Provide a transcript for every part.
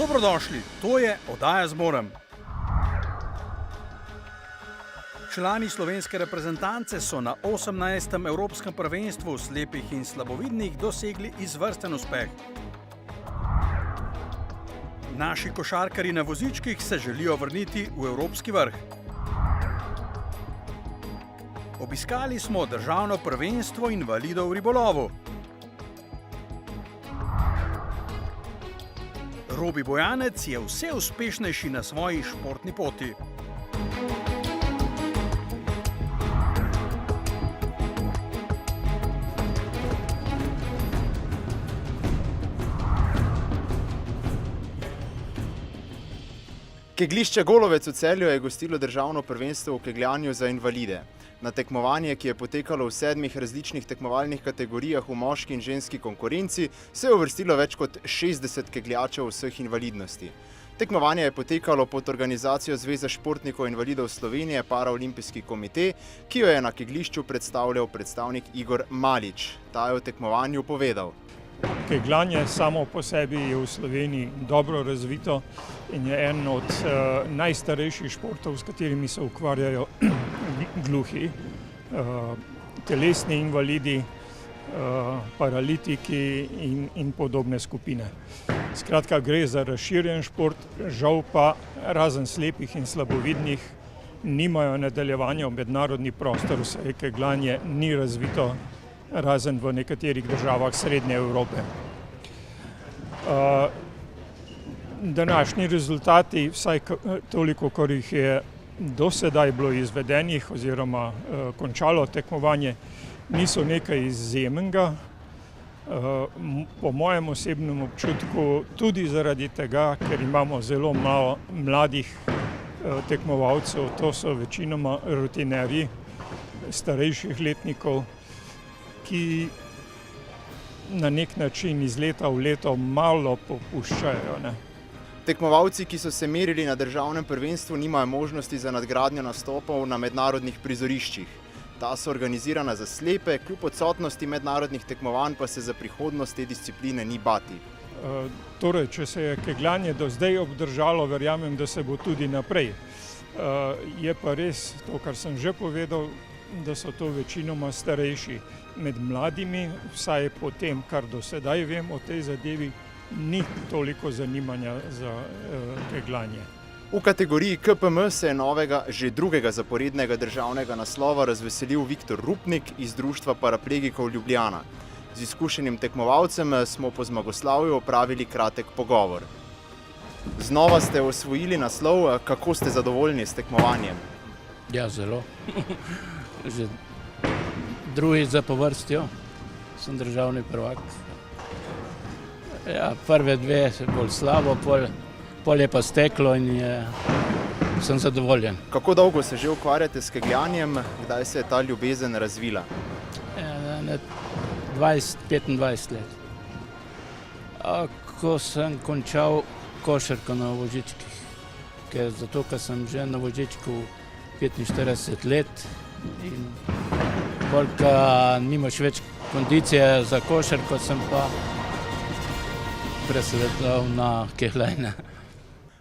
Dobrodošli, to je Oddaja Zmorem. Člani slovenske reprezentance so na 18. Evropskem prvenstvu slepih in slabovidnih dosegli izvrsten uspeh. Naši košarkarji na vozičkih se želijo vrniti v evropski vrh. Obiskali smo državno prvenstvo invalidov v ribolovu. Robi Bojanec je vse uspešnejši na svoji športni poti. Kegljišče Golovec v Celju je gostilo državno prvenstvo v kegljanju za invalide. Na tekmovanje, ki je potekalo v 7 različnih tekmovalnih kategorijah v moški in ženski konkurenci, se je uvrstilo več kot 60 kegljačev vseh invalidnosti. Tekmovanje je potekalo pod organizacijo Zveze športnikov invalidov Slovenije Paraolimpijski komite, ki jo je na kegljišču predstavljal predstavnik Igor Malič. Ta je o tekmovanju povedal. Kegljanje samo po sebi je v Sloveniji dobro razvito in je en od najstarejših športov, s katerimi se ukvarjajo gluhi, telesni invalidi, paralitiki in podobne skupine. Skratka, gre za razširjen šport, žal pa razen slepih in slabovidnih nimajo nadaljevanja v mednarodni prostor, saj kegljanje ni razvito razen v nekaterih državah Srednje Evrope. Današnji rezultati, vsaj toliko, kar jih je do sedaj bilo izvedenih oziroma končalo tekmovanje, niso nekaj izjemnega. Po mojem osebnem občutku tudi zaradi tega, ker imamo zelo malo mladih tekmovalcev, to so večinoma rutinerji starejših letnikov, ki na nek način iz leta v leto malo popuščajo. Tekmovalci, ki so se merili na državnem prvenstvu, nimajo možnosti za nadgradnjo nastopov na mednarodnih prizoriščih. Ta so organizirana za slepe, kljub odsotnosti mednarodnih tekmovanj pa se za prihodnost te discipline ni bati. Torej, če se je kegljanje do zdaj obdržalo, verjamem, da se bo tudi naprej. Je pa res to, kar sem že povedal, da so to večinoma starejši. Med mladimi, vsaj po tem, kar do sedaj vem o tej zadevi, ni toliko zanimanja za kegljanje. V kategoriji KPM se je novega, že drugega zaporednega državnega naslova razveselil Viktor Rupnik iz Društva paraplegikov Ljubljana. Z izkušenim tekmovalcem smo po zmagoslavju opravili kratek pogovor. Znova ste osvojili naslov, kako ste zadovoljni s tekmovanjem? Ja, zelo. Že drugi zapovrstjo sem državni prvak. Ja, prve dve se bolj slabo, pol je pa steklo in sem zadovoljen. Kako dolgo se že ukvarjate s kegljanjem, kdaj se je ta ljubezen razvila? 25 let. Ko sem končal košarko na vozičkih, zato ker sem že na vozičku 45 let in koliko nimaš več kondicije za košarko, sem pa presledoval na kegljanje.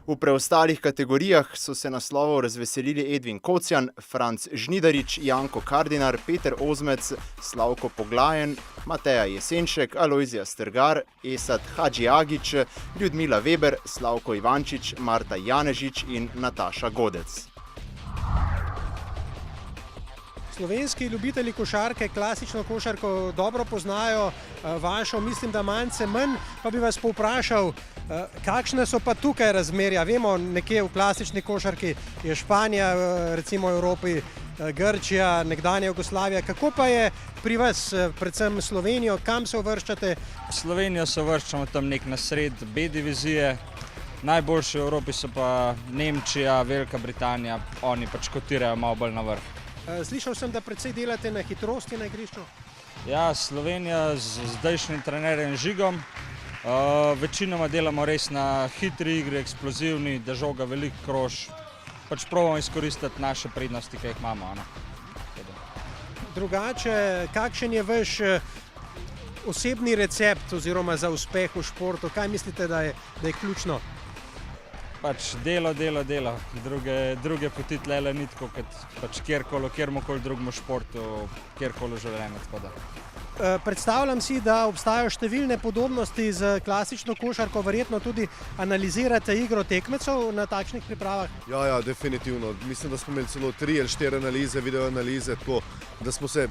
V preostalih kategorijah so se naslovov razveselili Edvin Kocjan, Franc Žnidarič, Janko Kardinar, Peter Ozmec, Slavko Poglajen, Mateja Jesenšek, Alojzija Strgar, Esad Hadžiagić, Ljudmila Weber, Slavko Ivančič, Marta Janežič in Nataša Godec. Slovenski ljubitelji košarke, klasično košarko dobro poznajo, vašo mislim, da malce manj, pa bi vas povprašal, kakšne so pa tukaj razmerja? Vemo, nekje v klasični košarki je Španija, recimo v Evropi, Grčija, nekdanja Jugoslavija. Kako pa je pri vas, predvsem Slovenijo, kam se uvrščate? Slovenijo se uvrščamo tam nek na sred B divizije. Najboljši v Evropi so pa Nemčija, Velika Britanija, oni pač kotirajo malo bolj na vrh. Slišal sem, da precej delate na hitrosti na igrišču. Ja, Slovenija z zdajšnjim trenerjem Žigom. Večinoma delamo res na hitri igri, eksplozivni, da žoga veliko krož. Pač probamo izkoristiti naše prednosti, ki jih imamo. Drugače, kakšen je vaš osebni recept oziroma za uspeh v športu? Kaj mislite, da je ključno? Pač delo. Druge poti tlele ni tako, kot pač kjerkoli drugemu športu, kjerkoli v življenju. Tako da. Predstavljam si, da obstajajo številne podobnosti z klasično košarko, verjetno tudi analizirate igro tekmecev na takšnih pripravah. Ja, definitivno. Mislim, da smo imeli celo 3 ali 4 analize, video analize, tako da smo se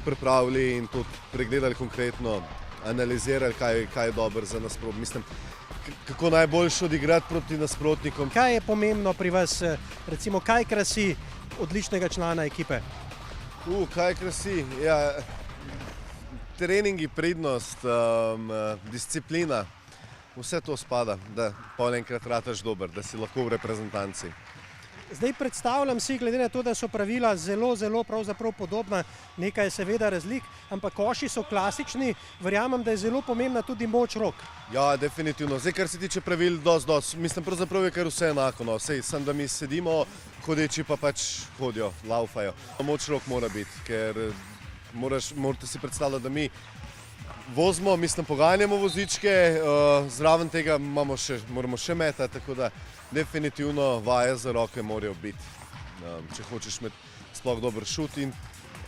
pripravili in tudi pregledali konkretno, analizirali, kaj je dobro za nasprotnik. Mislim, kako najboljše odigrati proti nasprotnikom. Kaj je pomembno pri vas, recimo, kaj krasi odličnega člana ekipe? Kaj krasi? Ja, treningi, pridnost, disciplina, vse to spada, da pol enkrat rataš dober, da si lahko v reprezentanci. Zdaj predstavljam si, glede na to, da so pravila zelo pravzaprav podobna, nekaj je seveda razlik, ampak koši so klasični, verjamem, da je zelo pomembna tudi moč rok. Ja, definitivno. Zdaj, kar se tiče pravil, mislim, pravzaprav je kar vse enako, no. Sej, samo da mi sedimo, hodeči pa pač hodijo, laufajo. Moč rok mora biti, ker morate si predstavljati, da mi vozimo, poganjamo vozičke, zraven tega moramo še metati, tako da definitivno vaje za roke morajo biti, če hočeš imeti sploh dober šut in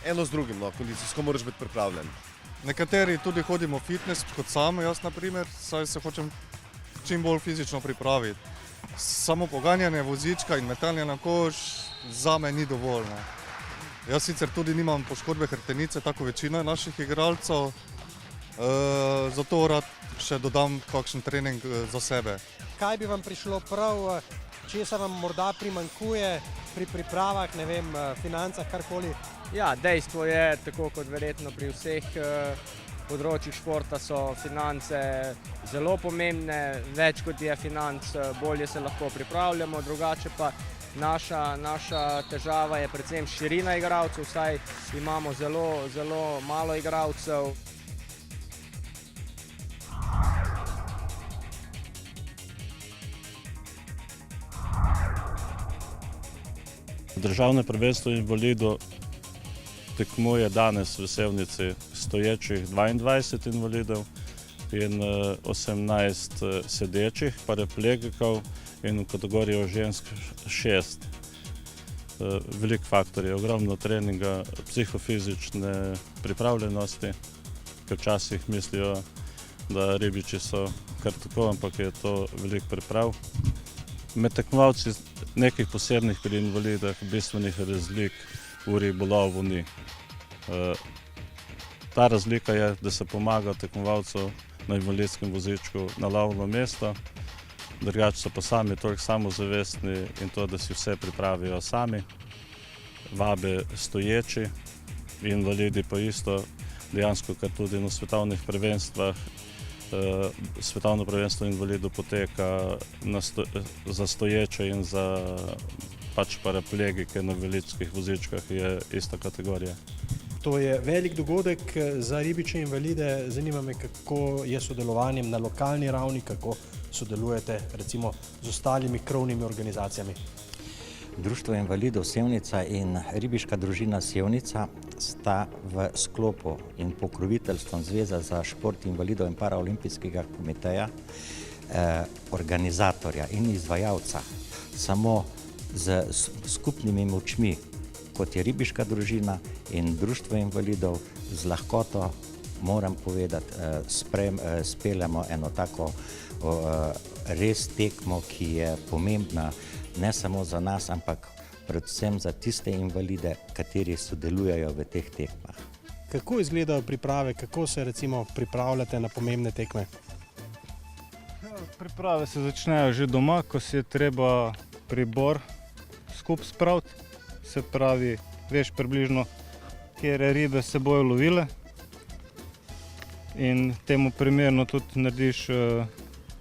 eno z drugim, kondicijsko moraš biti pripravljen. Nekateri tudi hodimo v fitness, kot sam, jaz na primer, saj se hočem čim bolj fizično pripraviti. Samo poganjanje vozička in metanje na koš zame ni dovolj. Jaz sicer tudi nimam poškodbe hrbtenice, tako večina naših igralcev, zato rad še dodam kakšen trening za sebe. Kaj bi vam prišlo prav, česa vam morda primanjkuje pri pripravah, ne vem, financah, karkoli? Ja, dejstvo je, tako kot verjetno pri vseh področjih športa, so finance zelo pomembne. Več kot je financ, bolje se lahko pripravljamo, drugače pa naša težava je predvsem širina igralcev, saj imamo zelo malo igralcev. Državno prvenstvo invalidov tekmuje danes v Sevnici stoječih 22 invalidov in 18 sedečih paraplegikov in v kategorijo žensk 6. Velik faktor je, ogromno treninga, psihofizične pripravljenosti, ker včasih mislijo, da ribiči so kar tako, ampak je to velik priprav. Med tekmovalci nekih posebnih pri invalidah, bistvenih razlik v ribolovu ni. Ta razlika je, da se pomaga tekmovalcu na invalidskem vozičku na lovno mesto, drugače so pa sami toliko samozavestni in to, da si vse pripravijo sami, vabe stoječi, invalidi pa isto, dejansko, ker tudi na svetovnih prvenstvah, svetovno prvenstvo invalidov poteka za stoječe in za pač paraplegike na invalidskih vozičkah je ista kategorija. To je velik dogodek za ribiče invalide. Zanima me, kako je sodelovanjem na lokalni ravni, kako sodelujete recimo z ostalimi krovnimi organizacijami. Društvo invalidov Sevnica in ribiška družina Sevnica sta v sklopu in pokroviteljstvom Zveza za šport invalidov in paraolimpijskega komiteja organizatorja in izvajalca. Samo z skupnimi močmi, kot je ribiška družina in društvo invalidov, z lahkoto, moram povedati, speljemo eno tako res tekmo, ki je pomembna ne samo za nas, ampak predvsem za tiste invalide, kateri sodelujejo v teh tekmah. Kako izgledajo priprave, kako se recimo pripravljate na pomembne tekme? Priprave se začnejo že doma, ko si je treba pribor skupaj spraviti, se pravi, veš približno, kjer ribe se bojo lovile in temu primerno tudi narediš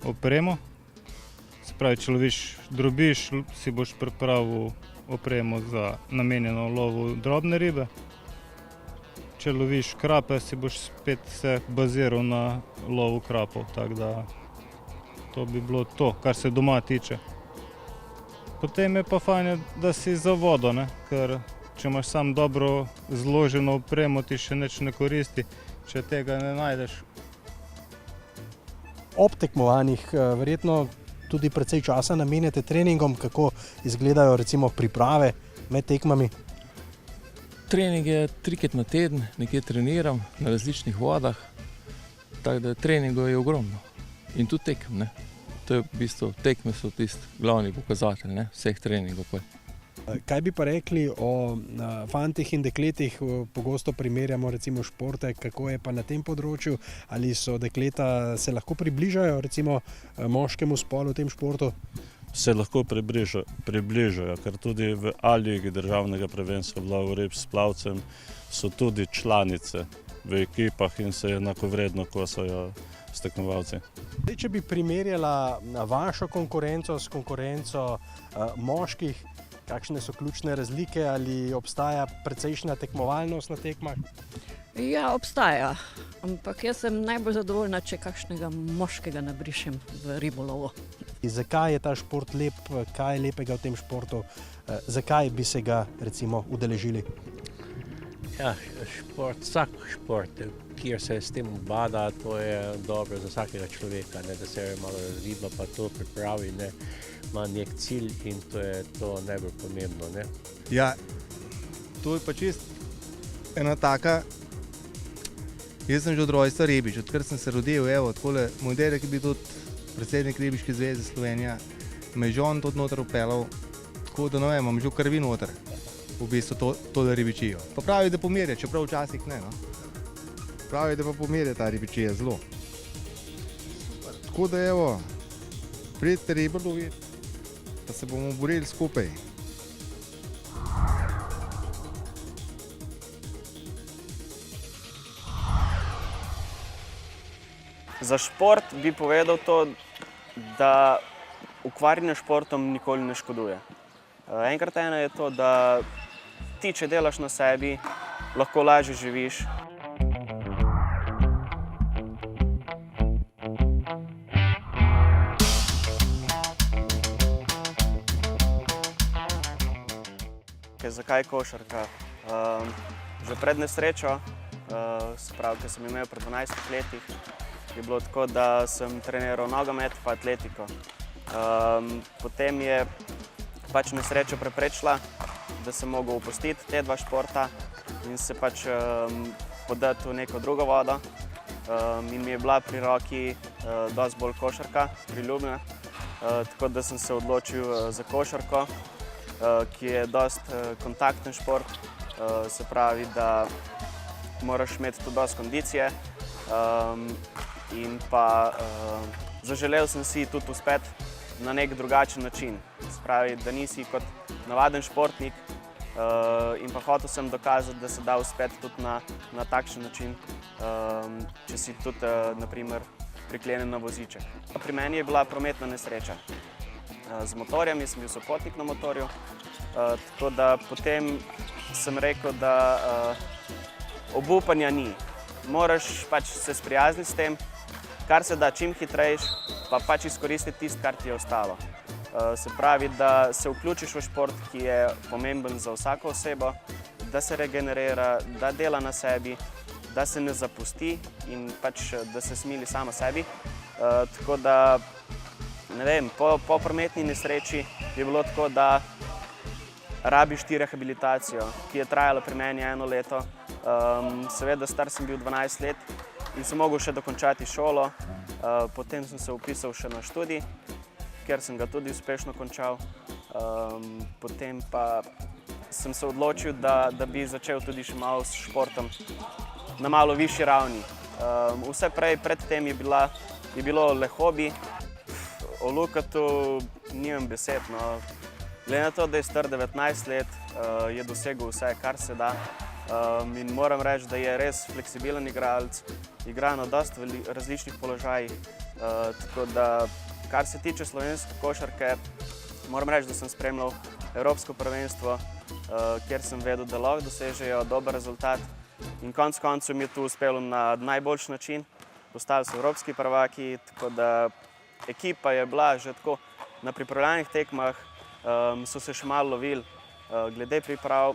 opremo. Se pravi, če loviš drobiž, si boš pripravil opremo za namenjeno lovu drobne ribe. Če loviš krape, si boš spet se baziral na lovu krapov, tako da to bi bilo to, kar se doma tiče. Potem je pa fajn, da si za vodo, ker če imaš sam dobro zloženo opremo, ti še nič ne koristi, če tega ne najdeš. Ob tekmovanjih verjetno tudi precej časa namenjate treningom, kako izgledajo recimo priprave med tekmami? Trening je 3-krat na teden, nekje treniram na različnih vodah, tako da treningov je ogromno. In tudi tekem, ne. To je v bistvu, tekme so tisti glavni pokazatelj, ne, vseh treningov. Kaj bi pa rekli o fantih in dekletih? Pogosto primerjamo recimo športe, kako je pa na tem področju? Ali so dekleta, se lahko približajo recimo moškemu spolu v tem športu? Se lahko približajo, ker tudi v A-ligi državnega prvenstva v lovu rib s plavcem so tudi članice v ekipah in se enakovredno kosajo s tekmovalci. Če bi primerjala vašo konkurenco s konkurenco moških, kakšne so ključne razlike, ali obstaja precejšnja tekmovalnost na tekmah? Ja, obstaja, ampak jaz sem najbolj zadovoljna, če kakšnega moškega nabrišem v ribolovu. Zakaj je ta šport lep, kaj je lepega v tem športu, zakaj bi se ga recimo udeležili? Ja, šport, vsak šport, kjer se s tem ubada, to je dobro za vsakega človeka, ne, da se malo riba pa to pripravi, ne, ima nek cilj in to je to najbolj pomembno. Ne. Ja, to je pa čist ena taka, jaz sem že od rojstva ribič, odkar sem se rodil, evo, takole, moj dedek je bil tudi predsednik Ribiške zveze Slovenije, me je žon tudi noter upeljal, tako da ne vem, imam že v krvi noter, v bistvu tole ribičijo. Pa pravi, da pomirja, čeprav včasih ne, no. Pravi, da pa pomirja ta ribičija zelo. Tako da evo, pridite ribo loviti, pa se bomo borili skupaj. Za šport bi povedal to, da ukvarjanje s športom nikoli ne škoduje. Enkrat eno je to, da ti, če delaš na sebi, lahko lažje živiš. Zakaj košarka? Že pred nesrečo, se pravi, ko sem imel pred 12 letih, je bilo tako, da sem treniral nogomet pa atletiko. Potem je pač nesreča preprečila, da sem mogel opustiti te dva športa in se pač podati v neko drugo vodo. In mi je bila pri roki dosti bolj košarka, priljubljena. Tako da sem se odločil za košarko, ki je dosti kontakten šport. Se pravi, da moraš imeti tudi dosti kondicije. In pa zaželel sem si tudi uspeti na nek drugačen način. Se pravi, da nisi kot navaden športnik in pa hotel sem dokazati, da se da uspeti tudi na takšen način, če si tudi naprimer priklenjen na voziček. Pri meni je bila prometna nesreča z motorjem, jaz sem bil sopotnik na motorju, tako da potem sem rekel, da obupanja ni. Moraš pač se sprijazniti s tem, kar se da čim hitrejš, pa pač izkoristiti tisto, kar ti je ostalo. Se pravi, da se vključiš v šport, ki je pomemben za vsako osebo, da se regenerira, da dela na sebi, da se ne zapusti in pač da se smili samo sebi. Tako da, ne vem, po prometni nesreči je bilo tako, da rabiš ti rehabilitacijo, ki je trajala pri meni 1 leto. Seveda, star sem bil 12 let in sem mogel še dokončati šolo. Potem sem se vpisal še na študij, kjer sem ga tudi uspešno končal. Potem pa sem se odločil, da bi začel tudi še malo s športom na malo višji ravni. Vse pred tem je bilo le hobi. O Lukatu nimam besed, no. Glede na to, da je star 19 let, je dosegel vse, kar se da. In moram reči, da je res fleksibilen igralec, igra na dosti različnih položajih. Tako da, kar se tiče slovenske košarke, moram reči, da sem spremljal Evropsko prvenstvo, kjer sem vedel, da lahko dosežejo dober rezultat. In konec koncev mi je tu uspelo na najboljši način. Postali so evropski prvaki, tako da ekipa je bila že tako na pripravljalnih tekmah, so se še malo lovili glede priprav,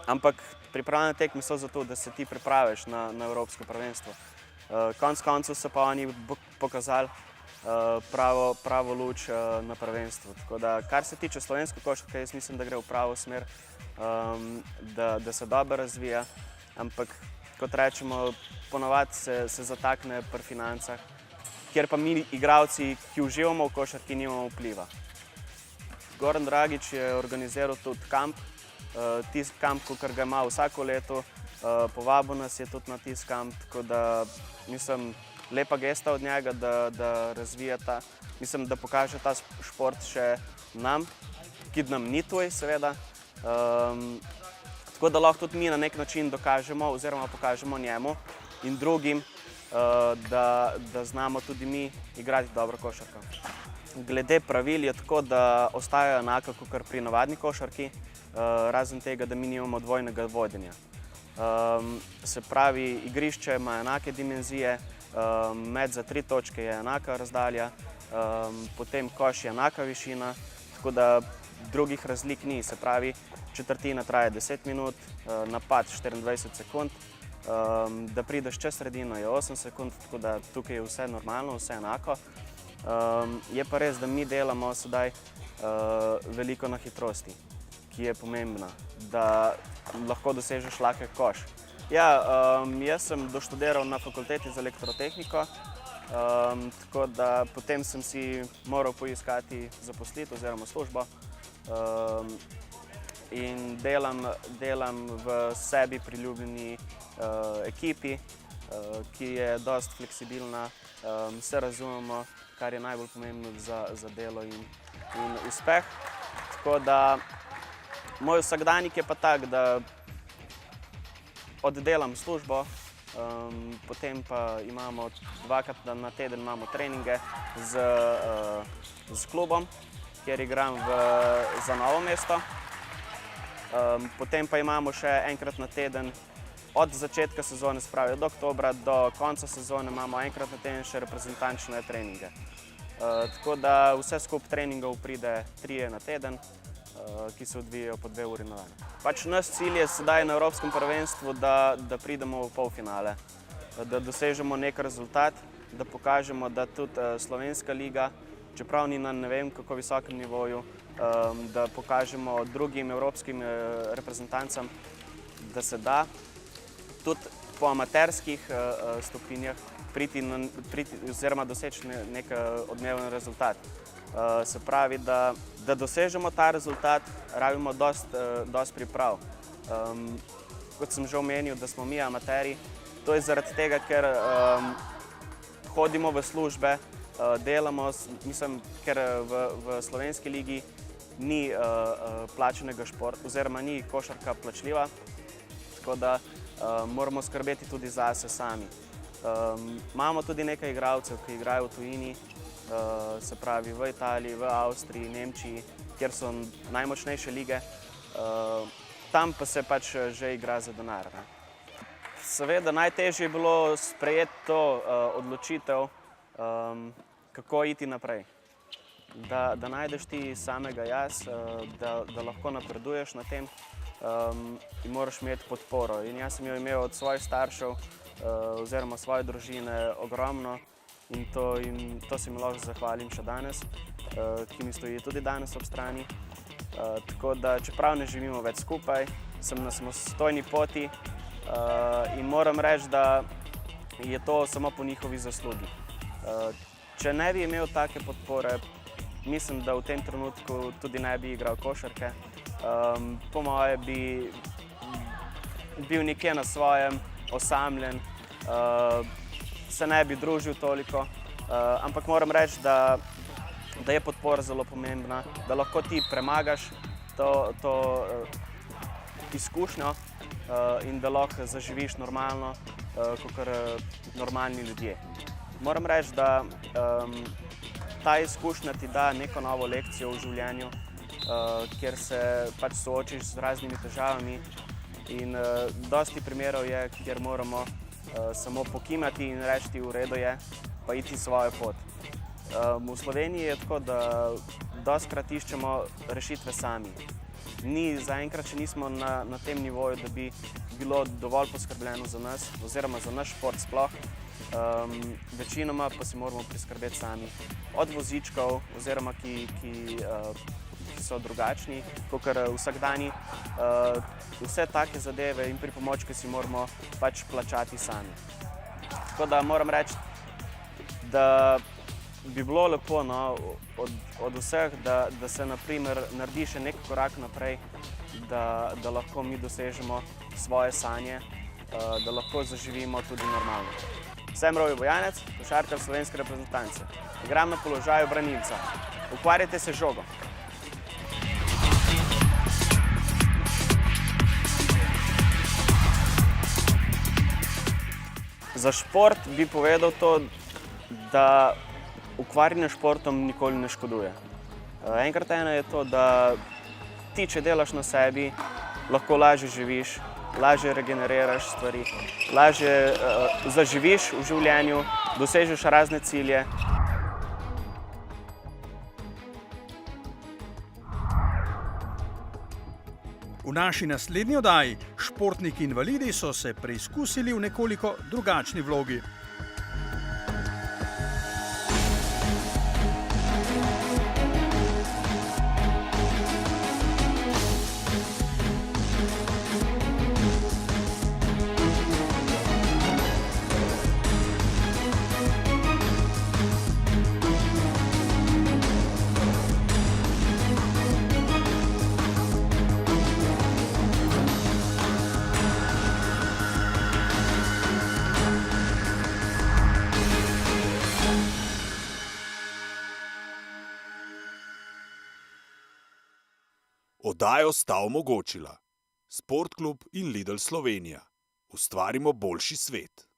ampak pripravljene tekme so zato, da se ti pripraviš na Evropsko prvenstvo. Konec koncev so pa oni pokazali, pravo luč na prvenstvu. Tako da, kar se tiče slovenske košarke, jaz mislim, da gre v pravo smer, da se dobro razvija, ampak kot rečemo, ponavadi se zatakne pri financah, kjer pa mi, igralci, ki uživamo v košarki, nimamo vpliva. Goran Dragič je organiziral tudi kamp, tisti kamp, kakor ga ima vsako leto, povabil nas je tudi na tisti kamp, tako da mislim, lepa gesta od njega, da razvija ta, mislim, da pokaže ta šport še nam, ki nam ni tuj, seveda. Tako da lahko tudi mi na nek način dokažemo oziroma pokažemo njemu in drugim, da znamo tudi mi igrati dobro košarko. Glede pravil je tako, da ostajajo enako kot pri navadni košarki, razen tega, da mi nimamo dvojnega vodenja. Se pravi, igrišče ima enake dimenzije, met za 3 točke je enaka razdalja, potem koš je enaka višina, tako da drugih razlik ni. Se pravi, četrtina traja 10 minut, napad 24 sekund, da prideš čez sredino je 8 sekund, tako da tukaj je vse normalno, vse enako. Je pa res, da mi delamo sedaj veliko na hitrosti, ki je pomembna, da lahko dosežeš lahek koš. Ja, jaz sem doštudiral na fakulteti za elektrotehniko, tako da potem sem si moral poiskati zaposlitev oziroma službo in delam v sebi priljubljeni ekipi, ki je dosti fleksibilna, se razumemo, kar je najbolj pomembno za delo in uspeh. Tako da moj vsakdanjik je pa tak, da oddelam službo, potem pa imamo 2-krat na teden imamo treninge z klubom, kjer igram za Novo mesto. Potem pa imamo še enkrat na teden od začetka sezone, se pravi od oktobra do konca sezone imamo enkrat na teden še reprezentančne treninge. Tako da vse skupaj treningov pride 3 na teden, ki se odvijajo po 2 uri na dan. Pač naš cilj je sedaj na Evropskem prvenstvu, da pridemo v polfinale, da dosežemo nek rezultat, da pokažemo, da tudi slovenska liga, čeprav ni na ne vem kako visokem nivoju, da pokažemo drugim evropskim reprezentancam, da se da tudi po amaterskih stopinjah priti oziroma doseči nek odmeven rezultat. Se pravi, da dosežemo ta rezultat, rabimo dosti priprav. Kot sem že omenil, da smo mi amaterji, to je zaradi tega, ker hodimo v službe, delamo, mislim, ker v slovenski ligi ni plačenega športa oziroma ni košarka plačljiva, tako da moramo skrbeti tudi zase sami. Imamo tudi nekaj igralcev, ki igrajo v tujini, se pravi v Italiji, v Avstriji, Nemčiji, kjer so najmočnejše lige. Tam pa se pač že igra za denar. Seveda najtežje je bilo sprejeti to odločitev, kako iti naprej. Da najdeš ti samega jaz, da lahko napreduješ na tem in moraš imeti podporo. In jaz sem jo imel od svojih staršev oziroma svoje družine ogromno in to se mi lahko zahvalim še danes, ki mi stoji tudi danes ob strani. Tako da, čeprav ne živimo več skupaj, sem na samostojni poti in moram reči, da je to samo po njihovi zaslugi. Če ne bi imel take podpore, mislim, da v tem trenutku tudi ne bi igral košarke. Po moje bi bil nekje na svojem, osamljen, se ne bi družil toliko, ampak moram reči, da je podpora zelo pomembna, da lahko ti premagaš to izkušnjo in da lahko zaživiš normalno, kakor normalni ljudje. Moram reči, da ta izkušnja ti da neko novo lekcijo v življenju, kjer se pač soočiš z raznimi težavami in dosti primerov je, kjer moramo samo pokimati in reči, v redu je, pa iti svojo pot. V Sloveniji je tako, da dostikrat iščemo rešitve sami. Zaenkrat še nismo na tem nivoju, da bi bilo dovolj poskrbljeno za nas oziroma za naš šport sploh. večinoma pa si moramo priskrbeti sami. Od vozičkov, oziroma ki so drugačni, kot vsakdani, vse take zadeve in pripomočke si moramo pač plačati sami. Tako da moram reči, da bi bilo lepo od vseh, da se naprimer naredi še nek korak naprej, da lahko mi dosežemo svoje sanje, da lahko zaživimo tudi normalno. Sem Robi Bojanec, košarkar slovenske reprezentance. Igram na položaju branilca. Ukvarjajte se z žogo. Za šport bi povedal to, da ukvarjanje s športom nikoli ne škoduje. Enkrat eno je to, da ti, če delaš na sebi, lahko lažje živiš, lažje regeneriraš stvari, lažje zaživiš v življenju, dosežeš razne cilje. V naši naslednji oddaji športniki invalidi so se preizkusili v nekoliko drugačni vlogi. Oddajo sta omogočila Sportklub in Lidl Slovenija. Ustvarimo boljši svet.